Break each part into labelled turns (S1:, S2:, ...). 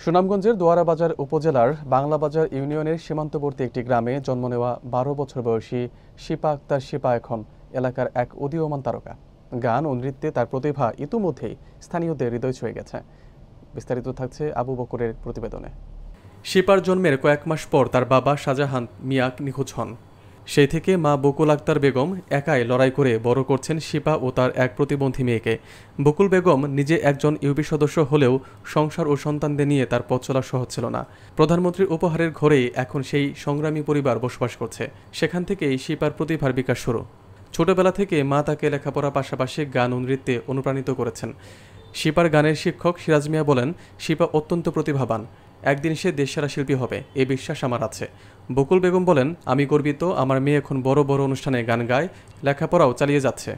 S1: সুনামগঞ্জের দোয়ারাবাজার উপজেলার বাংলাবাজার ইউনিয়নের সীমান্তবর্তী একটি গ্রামে জন্ম নেওয়া ১২ বছর বয়সী শিপা আক্তার শিপা এখন এলাকার এক উদীয়মান তারকা। গান ও নৃত্যে তার প্রতিভা ইতিমধ্যেই স্থানীয়দের হৃদয় ছুঁয়ে গেছে। বিস্তারিত থাকছে আবু বকরের প্রতিবেদনে। শিপার জন্মের কয়েক মাস পর তার বাবা শাহজাহান মিয়া নিখোঁজ হন। সেই থেকে মা বকুল আক্তার বেগম একাই লড়াই করে বড় করছেন শিপা ও তার এক প্রতিবন্ধী মেয়েকে। বকুল বেগম নিজে একজন ইউপি সদস্য হলেও সংসার ও সন্তানদের নিয়ে তার পথ চলা সহজ ছিল না। প্রধানমন্ত্রীর উপহারের ঘরেই এখন সেই সংগ্রামী পরিবার বসবাস করছে। সেখান থেকেই শিপার প্রতিভার বিকাশ শুরু। ছোটবেলা থেকে মা তাকে লেখাপড়ার পাশাপাশি গান ও নৃত্যে অনুপ্রাণিত করেছেন। শিপার গানের শিক্ষক সিরাজ মিয়া বলেন, শিপা অত্যন্ত প্রতিভাবান, একদিন সে দেশসেরা শিল্পী হবে, এই বিশ্বাস আমার আছে। বকুল বেগম বলেন, আমি গর্বিত, আমার মেয়ে এখন বড় বড় অনুষ্ঠানে গান গায়, লেখাপড়াও চালিয়ে যাচ্ছে।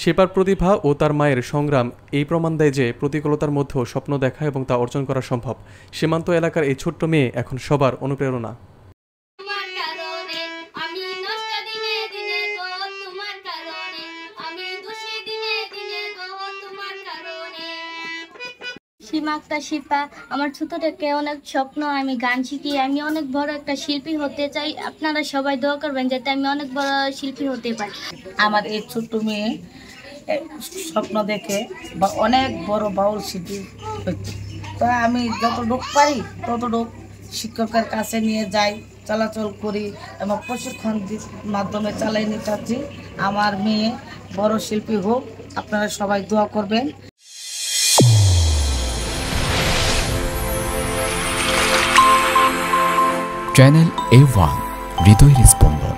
S1: শিপার প্রতিভা ও তার মায়ের সংগ্রাম এই প্রমাণ দেয় যে প্রতিকূলতার মধ্যেও স্বপ্ন দেখা এবং তা অর্জন করা সম্ভব। সীমান্ত এলাকার এই ছোট্ট মেয়ে এখন সবার অনুপ্রেরণা।
S2: শিমা আক্তার শিপা, আমার ছোট থেকে অনেক স্বপ্ন, আমি গান শিখি, আমি অনেক বড় একটা শিল্পী হতে চাই। আপনারা সবাই দোয়া করবেন যাতে আমি অনেক বড় শিল্পী হতে পারি।
S3: আমার এই ছোট্ট মেয়ে স্বপ্ন দেখে বা অনেক বড় বাউল শিল্পী হচ্ছে, তো আমি যতটুকু পারি ততটুকু শিক্ষকের কাছে নিয়ে যাই, চলাচল করি এবং প্রশিক্ষণ মাধ্যমে চালাই নিতে চাচ্ছি। আমার মেয়ে বড় শিল্পী হোক, আপনারা সবাই দোয়া করবেন।
S4: চ্যানেল A1 হৃদয়ের স্পন্দন।